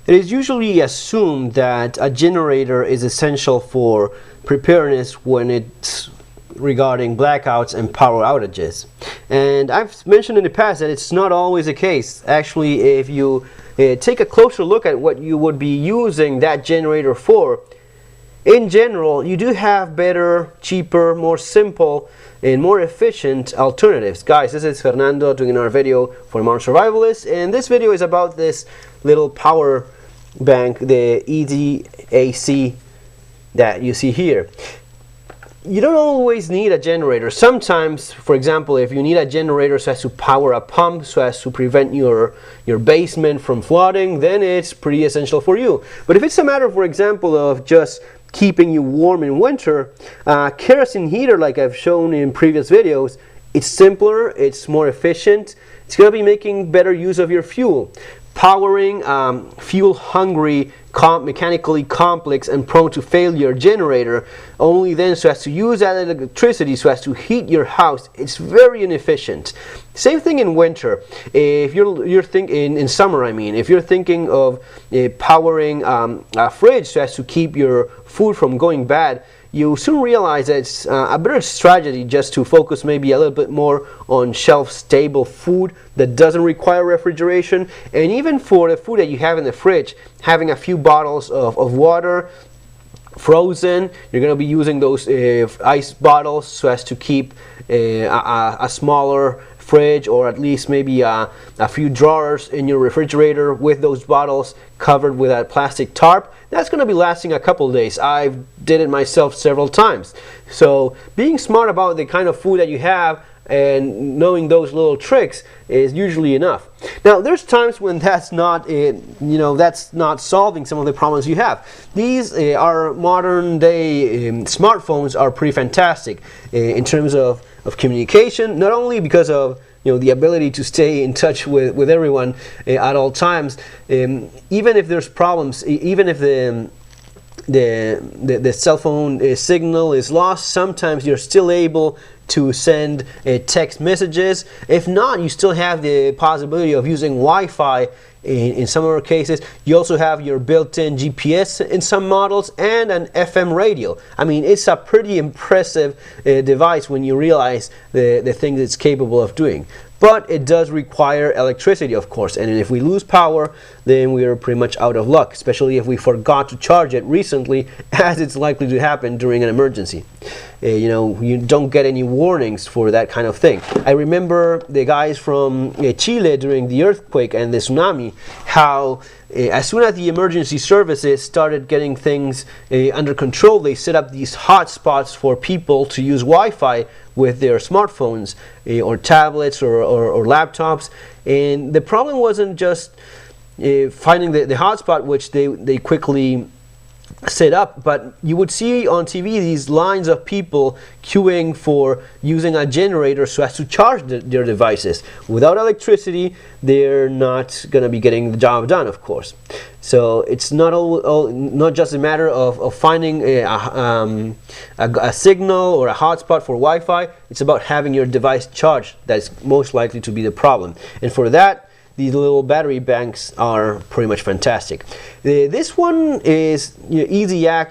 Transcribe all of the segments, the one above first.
It is usually assumed that a generator is essential for preparedness when it's regarding blackouts and power outages. And I've mentioned in the past that it's not always the case. Actually, if you take a closer look at what you would be using that generator for, in general, you do have better, cheaper, more simple, and more efficient alternatives. Guys, this is Fernando doing our video for Modern Survivalists, and this video is about this little power bank, the EasyAcc that you see here. You don't always need a generator. Sometimes, for example, if you need a generator so as to power a pump, so as to prevent your basement from flooding, then it's pretty essential for you. But if it's a matter, for example, of just keeping you warm in winter, kerosene heater, like I've shown in previous videos, it's simpler, it's more efficient, it's going to be making better use of your fuel. Powering fuel-hungry, mechanically complex and prone to failure generator only then so as to use that electricity so as to heat your house, it's very inefficient. Same thing in winter. If you're thinking in summer, I mean, if you're thinking of powering a fridge so as to keep your food from going bad, you soon realize that it's a better strategy just to focus maybe a little bit more on shelf-stable food that doesn't require refrigeration. And even for the food that you have in the fridge, having a few bottles of water frozen, you're going to be using those ice bottles so as to keep a smaller fridge, or at least maybe a few drawers in your refrigerator with those bottles covered with a plastic tarp. That's going to be lasting a couple days. I've did it myself several times. So being smart about the kind of food that you have and knowing those little tricks is usually enough. Now, there's times when that's not that's not solving some of the problems you have. These our modern day smartphones are pretty fantastic in terms of communication, not only because of the ability to stay in touch with everyone at all times, even if there's problems, even if the cell phone signal is lost, sometimes you're still able to send text messages. If not, you still have the possibility of using Wi-Fi in some other cases. You also have your built-in GPS in some models and an FM radio. I mean, it's a pretty impressive device when you realize the things it's capable of doing. But it does require electricity, of course, and if we lose power, then we are pretty much out of luck, especially if we forgot to charge it recently, as it's likely to happen during an emergency. You don't get any warnings for that kind of thing. I remember the guys from Chile during the earthquake and the tsunami, how as soon as the emergency services started getting things under control, they set up these hotspots for people to use Wi-Fi with their smartphones or tablets or laptops. And the problem wasn't just finding the hotspot, which they quickly set up, but you would see on TV these lines of people queuing for using a generator so as to charge their devices. Without electricity, they're not going to be getting the job done, of course. So it's not just a matter of finding a signal or a hotspot for Wi-Fi. It's about having your device charged. That's most likely to be the problem. And for that, these little battery banks are pretty much fantastic. This one is EasyAcc.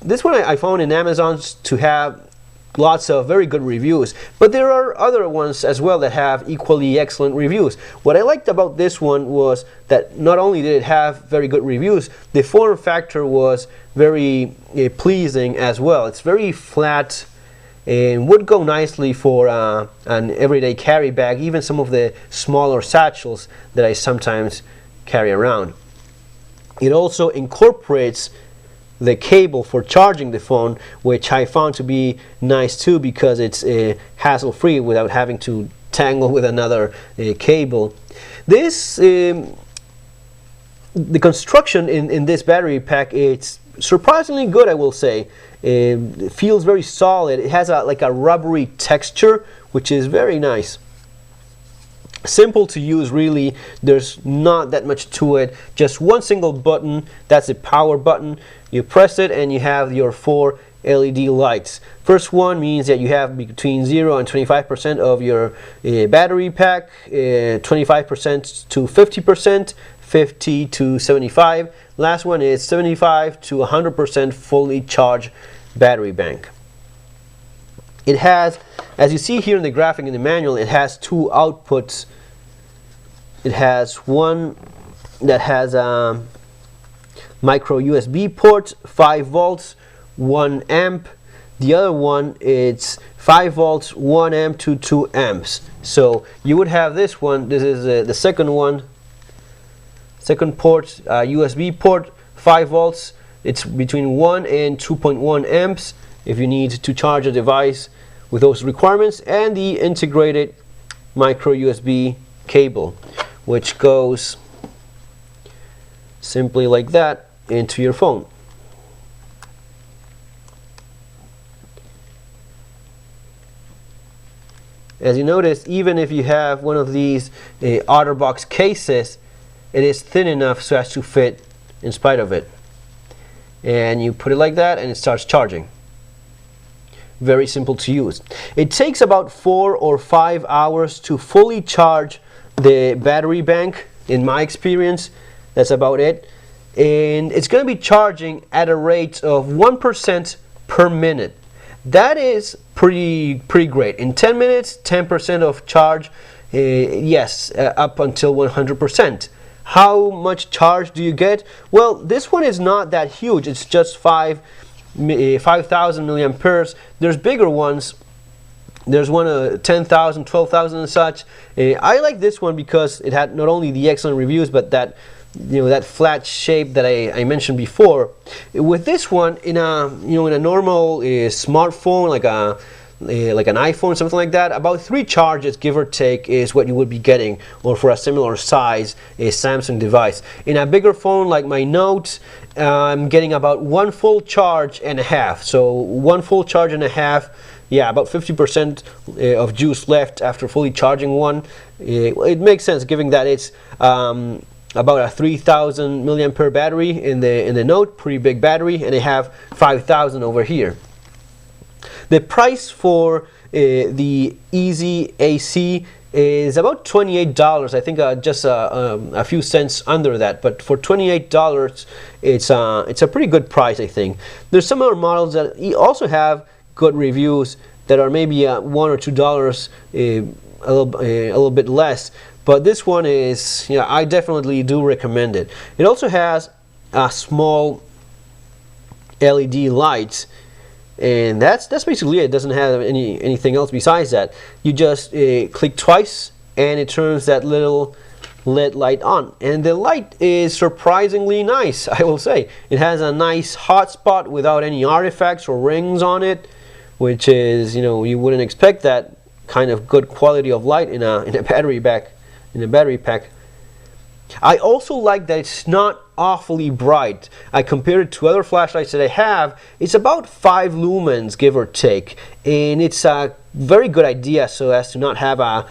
This one I found in Amazon to have lots of very good reviews, but there are other ones as well that have equally excellent reviews. What I liked about this one was that not only did it have very good reviews, the form factor was very pleasing as well. It's very flat and would go nicely for an everyday carry bag, even some of the smaller satchels that I sometimes carry around. It also incorporates the cable for charging the phone, which I found to be nice too, because it's hassle-free without having to tangle with another cable. This the construction in this battery pack, it's surprisingly good, I will say. It feels very solid. It has like a rubbery texture, which is very nice. Simple to use, really. There's not that much to it. Just one single button. That's the power button. You press it and you have your 4 LED lights. First one means that you have between 0 and 25% of your battery pack, 25% to 50%, 50 to 75. Last one is 75 to 100% fully charged battery bank. It has, as you see here in the graphic in the manual, it has two outputs. It has one that has a micro USB port, 5 volts, 1 amp. The other one, it's 5 volts, 1 amp to 2 amps. So you would have this one. This is the second one. Second port, USB port, 5 volts. It's between 1 and 2.1 amps if you need to charge a device with those requirements, and the integrated micro USB cable, which goes simply like that into your phone. As you notice, even if you have one of these OtterBox cases, it is thin enough so as to fit in spite of it. And you put it like that and it starts charging. Very simple to use. It takes about 4 or 5 hours to fully charge the battery bank, in my experience. That's about it. And it's going to be charging at a rate of 1% per minute. That is pretty great. In 10 minutes, 10% of charge, yes, up until 100%. How much charge do you get? Well, this one is not that huge. It's just 5,000 milliamperes. There's bigger ones. There's one 10,000, 12,000 and such. I like this one because it had not only the excellent reviews, but that that flat shape that I mentioned before. With this one, in a in a normal smartphone, like an iPhone, something like that, about 3 charges, give or take, is what you would be getting, or for a similar size Samsung device. In a bigger phone like my Note, I'm getting about 1 full charge and a half. So 1 full charge and a half, yeah, about 50% of juice left after fully charging one. It makes sense, given that it's about a 3,000 milliampere battery in the Note, pretty big battery, and they have 5,000 over here. The price for the EasyAcc is about $28. I think just a few cents under that, but for $28, it's a pretty good price, I think. There's some other models that also have good reviews that are maybe $1 or $2 a little bit less, but this one is, I definitely do recommend it. It also has a small LED lights. And that's basically it. It doesn't have anything else besides that. You just click twice and it turns that little LED light on. And the light is surprisingly nice, I will say. It has a nice hotspot without any artifacts or rings on it, which is, you wouldn't expect that kind of good quality of light in a battery pack. I also like that it's not awfully bright. I compared it to other flashlights that I have. It's about 5 lumens, give or take, and it's a very good idea so as to not have a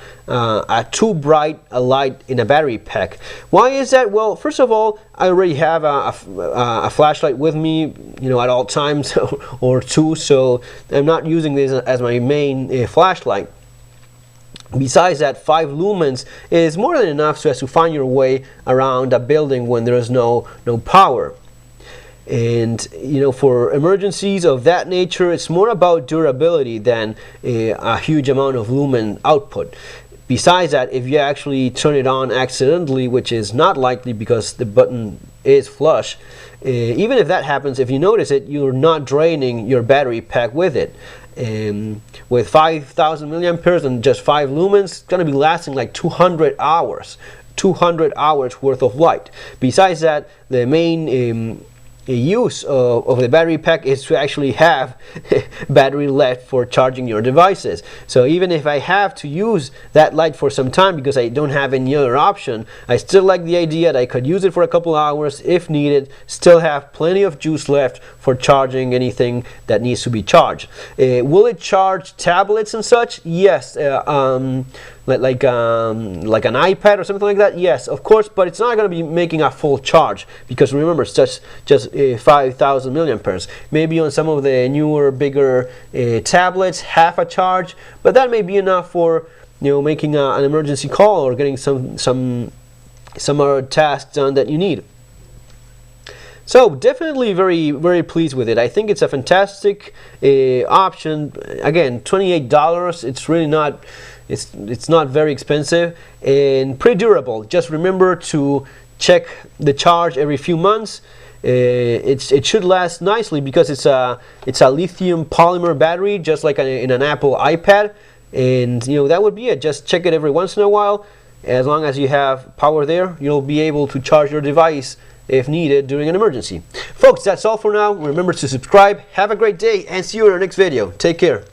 too bright a light in a battery pack. Why is that? Well, first of all, I already have a flashlight with me, at all times or two, so I'm not using this as my main flashlight. Besides that, 5 lumens is more than enough so as to find your way around a building when there is no power. And for emergencies of that nature, it's more about durability than a huge amount of lumen output. Besides that, if you actually turn it on accidentally, which is not likely because the button is flush, even if that happens, if you notice it, you're not draining your battery pack with it. With 5,000 milliamperes and just 5 lumens, it's going to be lasting like 200 hours. 200 hours worth of light. Besides that, the main use of the battery pack is to actually have battery left for charging your devices. So even if I have to use that light for some time because I don't have any other option, I still like the idea that I could use it for a couple hours if needed, still have plenty of juice left for charging anything that needs to be charged. Will it charge tablets and such? Yes. Like an iPad or something like that? Yes, of course, but it's not going to be making a full charge because remember, it's just 5,000 milliamperes. Maybe on some of the newer, bigger tablets, half a charge, but that may be enough for making an emergency call or getting some some other tasks done that you need. So definitely very pleased with it. I think it's a fantastic option. Again, $28. It's really not. It's not very expensive and pretty durable. Just remember to check the charge every few months. It should last nicely because it's a lithium polymer battery, just like in an Apple iPad. And you know, that would be it. Just check it every once in a while. As long as you have power there, you'll be able to charge your device if needed during an emergency. Folks, that's all for now. Remember to subscribe. Have a great day and see you in our next video. Take care.